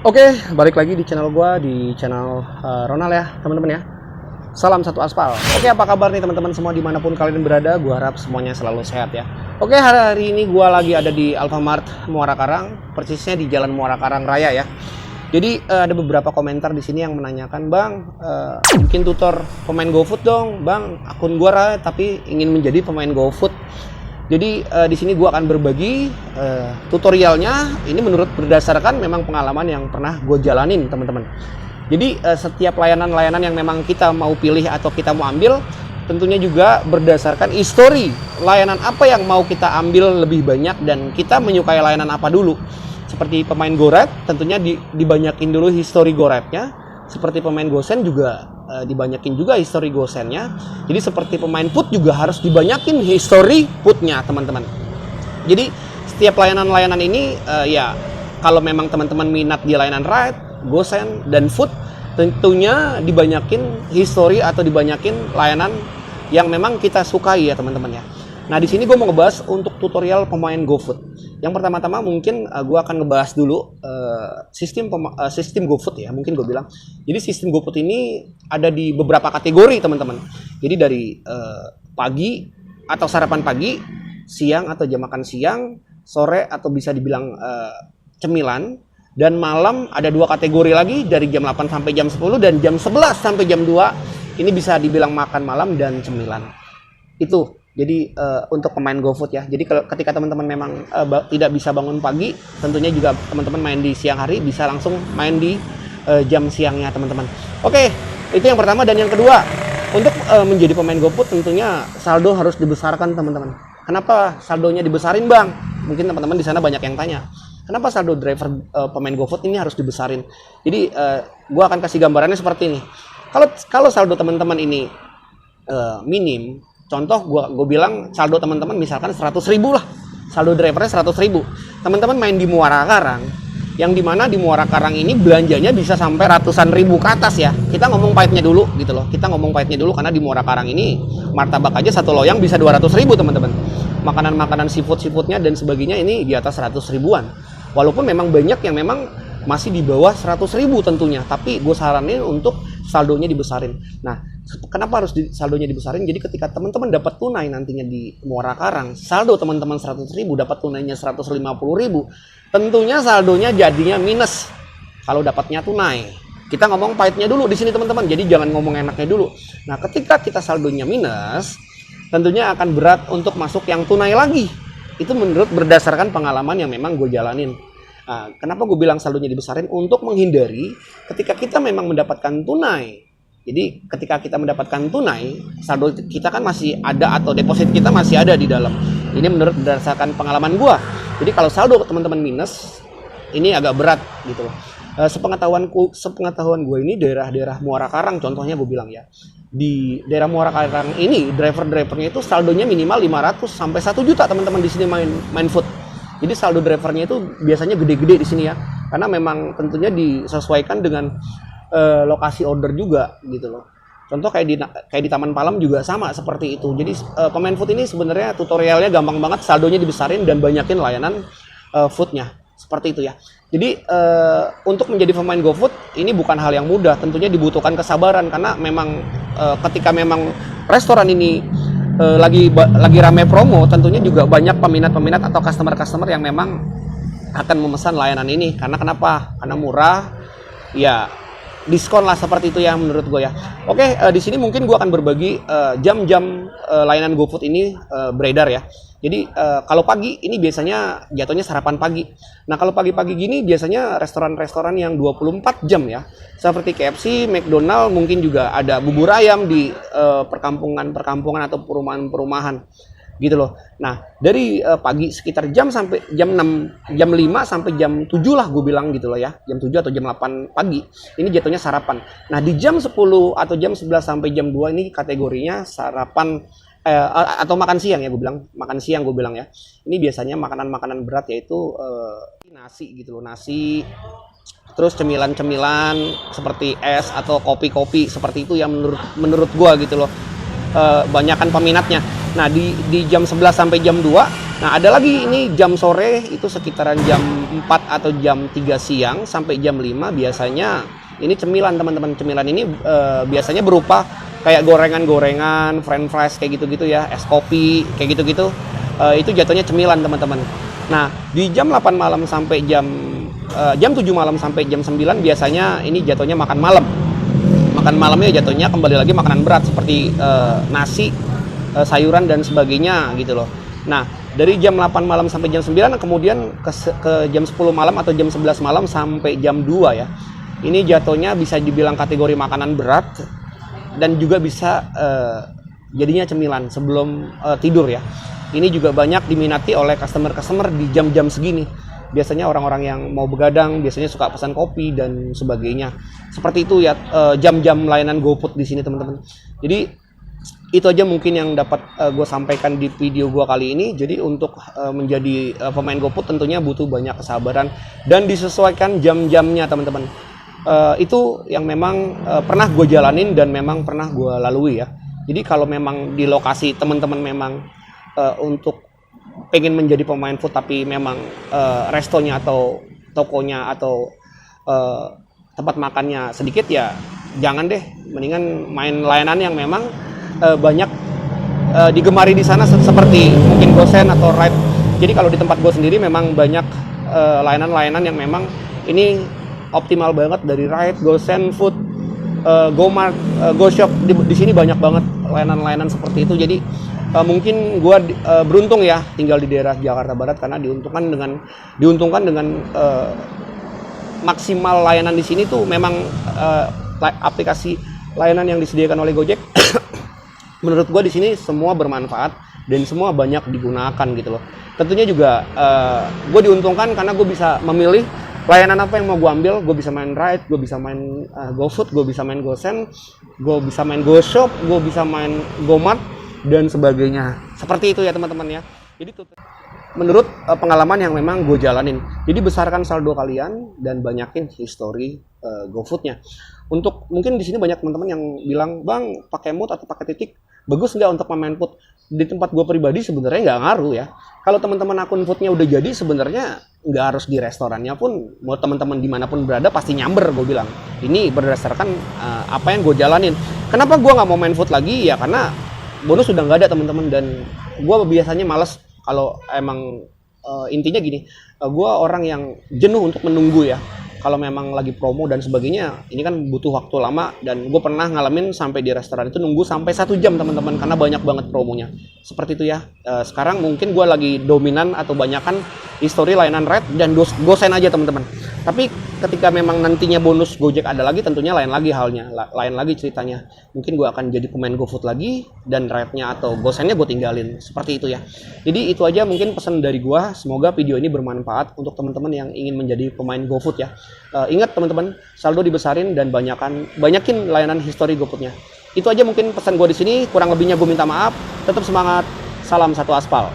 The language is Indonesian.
Oke, balik lagi di channel gua, di channel Ronald ya, teman-teman ya. Salam satu aspal. Oke, apa kabar nih teman-teman semua dimanapun kalian berada? Gua harap semuanya selalu sehat ya. Oke, hari ini gua lagi ada di Alfamart Muara Karang, persisnya di Jalan Muara Karang Raya ya. Jadi ada beberapa komentar di sini yang menanyakan, Bang, bikin tutor pemain GoFood dong, Bang. Akun gua tapi ingin menjadi pemain GoFood. Jadi di sini gue akan berbagi tutorialnya. Ini menurut berdasarkan memang pengalaman yang pernah gue jalanin, teman-teman. Jadi setiap layanan-layanan yang memang kita mau pilih atau kita mau ambil, tentunya juga berdasarkan histori layanan apa yang mau kita ambil lebih banyak dan kita menyukai layanan apa dulu. Seperti pemain GoRide, tentunya dibanyakin dulu histori GoRide-nya. Seperti pemain GoSend juga dibanyakin juga histori GoSend-nya. Jadi seperti pemain Food juga harus dibanyakin histori Food-nya, teman-teman. Jadi setiap layanan-layanan ini ya kalau memang teman-teman minat di layanan Ride, GoSend dan Food, tentunya dibanyakin histori atau dibanyakin layanan yang memang kita sukai ya, teman-teman ya. Nah, di sini gue mau ngebahas untuk tutorial pemain GoFood. Yang pertama-tama mungkin gue akan ngebahas dulu sistem GoFood ya, mungkin gue bilang. Jadi sistem GoFood ini ada di beberapa kategori, teman-teman. Jadi dari pagi atau sarapan pagi, siang atau jam makan siang, sore atau bisa dibilang cemilan, dan malam ada dua kategori lagi dari jam 8 sampai jam 10 dan jam 11 sampai jam 2 ini bisa dibilang makan malam dan cemilan. Itu. Jadi untuk pemain GoFood ya. Jadi ketika teman-teman memang tidak bisa bangun pagi, tentunya juga teman-teman main di siang hari bisa langsung main di jam siangnya, teman-teman. Oke, itu yang pertama. Dan yang kedua, untuk menjadi pemain GoFood tentunya saldo harus dibesarkan, teman-teman. Kenapa saldonya dibesarin, Bang? Mungkin teman-teman di sana banyak yang tanya. Kenapa saldo driver pemain GoFood ini harus dibesarin? Jadi gua akan kasih gambarannya seperti ini. Kalau saldo teman-teman ini minim, contoh gue bilang saldo teman-teman misalkan 100.000 lah, saldo drivernya 100.000. Teman-teman main di Muara Karang, yang dimana di Muara Karang ini belanjanya bisa sampai ratusan ribu ke atas ya. Kita ngomong pahitnya dulu gitu loh. Kita ngomong pahitnya dulu karena di Muara Karang ini martabak aja satu loyang bisa 200.000, teman-teman. Makanan-makanan seafoodnya dan sebagainya ini di atas 100 ribuan. Walaupun memang banyak yang memang masih di bawah 100.000 tentunya, tapi gue saranin untuk saldonya dibesarin. Nah, kenapa harus saldonya dibesarin? Jadi ketika teman-teman dapat tunai nantinya di Muara Karang, saldo teman-teman 100.000, dapat tunainya 150.000, tentunya saldonya jadinya minus kalau dapatnya tunai. Kita ngomong pahitnya dulu di sini, teman-teman. Jadi jangan ngomong enaknya dulu. Nah, ketika kita saldonya minus, tentunya akan berat untuk masuk yang tunai lagi. Itu menurut berdasarkan pengalaman yang memang gue jalanin. Nah, kenapa gue bilang saldonya dibesarin? Untuk menghindari ketika kita memang mendapatkan tunai. Jadi ketika kita mendapatkan tunai, saldo kita kan masih ada atau deposit kita masih ada di dalam. Ini menurut berdasarkan pengalaman gue. Jadi kalau saldo teman-teman minus, ini agak berat gitu loh. Sepengetahuan gue ini daerah-daerah Muara Karang contohnya gue bilang ya. Di daerah Muara Karang ini drivernya itu saldonya minimal 500 sampai 1 juta, teman-teman di sini main food. Jadi saldo drivernya itu biasanya gede-gede di sini ya, karena memang tentunya disesuaikan dengan lokasi order juga gitu loh. Contoh kayak di Taman Palem juga sama seperti itu. Jadi pemain food ini sebenarnya tutorialnya gampang banget, saldonya dibesarin dan banyakin layanan foodnya seperti itu ya. Jadi untuk menjadi pemain GoFood ini bukan hal yang mudah, tentunya dibutuhkan kesabaran karena memang ketika memang restoran ini lagi rame promo, tentunya juga banyak peminat-peminat atau customer yang memang akan memesan layanan ini. Karena kenapa? Karena murah, ya diskon lah seperti itu ya menurut gue ya. Oke, di sini mungkin gue akan berbagi jam-jam layanan GoFood ini beredar ya. Jadi kalau pagi ini biasanya jatuhnya sarapan pagi. Nah, kalau pagi-pagi gini biasanya restoran-restoran yang 24 jam ya. Seperti KFC, McDonald, mungkin juga ada bubur ayam di perkampungan atau perumahan-perumahan gitu loh. Nah, dari pagi sekitar jam 5 sampai jam 7 lah gue bilang gitu loh ya. Jam 7 atau jam 8 pagi ini jatuhnya sarapan. Nah, di jam 10 atau jam 11 sampai jam 2 ini kategorinya sarapan atau makan siang ya, makan siang gue bilang ya. Ini biasanya makanan-makanan berat yaitu nasi gitu loh, nasi, terus cemilan-cemilan seperti es atau kopi-kopi seperti itu yang menurut gue gitu loh, banyakan peminatnya. Nah, di jam 11 sampai jam 2. Nah, ada lagi ini jam sore itu sekitaran jam 4 atau jam 3 siang sampai jam 5 biasanya ini cemilan teman-teman. Cemilan ini biasanya berupa kayak gorengan-gorengan, french fries kayak gitu-gitu ya, es kopi kayak gitu-gitu. Itu jatuhnya cemilan teman-teman. Nah, di jam 8 malam sampai jam 7 malam sampai jam 9 biasanya ini jatuhnya makan malam. Makan malamnya jatuhnya kembali lagi makanan berat seperti nasi, sayuran dan sebagainya gitu loh. Nah, dari jam 8 malam sampai jam 9 kemudian ke jam 10 malam atau jam 11 malam sampai jam 2 ya. Ini jatuhnya bisa dibilang kategori makanan berat dan juga bisa jadinya cemilan sebelum tidur ya. Ini juga banyak diminati oleh customer-customer di jam-jam segini. Biasanya orang-orang yang mau begadang biasanya suka pesan kopi dan sebagainya. Seperti itu ya jam-jam layanan GoFood di sini teman-teman. Jadi itu aja mungkin yang dapat gue sampaikan di video gue kali ini. Jadi untuk menjadi pemain GoFood tentunya butuh banyak kesabaran dan disesuaikan jam-jamnya teman-teman. Itu yang memang pernah gue jalanin dan memang pernah gue lalui ya. Jadi kalau memang di lokasi teman-teman memang untuk pengen menjadi pemain food tapi memang restonya atau tokonya atau tempat makannya sedikit ya jangan deh, mendingan main layanan yang memang banyak digemari di sana seperti mungkin GoSend atau Ride. Jadi kalau di tempat gue sendiri memang banyak layanan-layanan yang memang ini optimal banget dari Ride, GoSend, Food, GoMart, GoShop. Di sini banyak banget layanan-layanan seperti itu. Jadi mungkin gue beruntung ya tinggal di daerah Jakarta Barat karena diuntungkan dengan maksimal layanan di sini tuh memang aplikasi layanan yang disediakan oleh Gojek. Menurut gue di sini semua bermanfaat dan semua banyak digunakan gitu loh. Tentunya juga gue diuntungkan karena gue bisa memilih layanan apa yang mau gue ambil. Gue bisa main Ride, gue bisa main GoFood, gue bisa main GoSend, gue bisa main GoShop, gue bisa main GoMart dan sebagainya. Seperti itu ya teman-teman ya. Jadi menurut pengalaman yang memang gue jalanin. Jadi besarkan saldo kalian dan banyakin history GoFood-nya. Untuk mungkin di sini banyak teman-teman yang bilang, "Bang, pakai mood atau pakai titik bagus nggak untuk pemain food?" Di tempat gue pribadi sebenarnya nggak ngaruh ya. Kalau teman-teman akun foodnya udah jadi sebenarnya nggak harus di restorannya pun, mau teman-teman dimanapun berada pasti nyamber gue bilang. Ini berdasarkan apa yang gue jalanin. Kenapa gue nggak mau main food lagi? Ya karena bonus sudah nggak ada teman-teman dan gue biasanya malas kalau emang intinya gini, gue orang yang jenuh untuk menunggu ya. Kalau memang lagi promo dan sebagainya, ini kan butuh waktu lama dan gue pernah ngalamin sampai di restoran itu nunggu sampai 1 jam teman-teman karena banyak banget promonya. Seperti itu ya. Sekarang mungkin gue lagi dominan atau banyakan history layanan Ride dan GoSend aja teman-teman. Tapi ketika memang nantinya bonus Gojek ada lagi, tentunya lain lagi halnya, lain lagi ceritanya. Mungkin gue akan jadi pemain GoFood lagi dan Ride-nya atau GoSend-nya gue tinggalin. Seperti itu ya. Jadi itu aja mungkin pesan dari gue. Semoga video ini bermanfaat untuk teman-teman yang ingin menjadi pemain GoFood ya. Ingat teman-teman, saldo dibesarin dan banyakin layanan history GoFood-nya. Itu aja mungkin pesan gue di sini. Kurang lebihnya gue minta maaf. Tetap semangat. Salam satu aspal.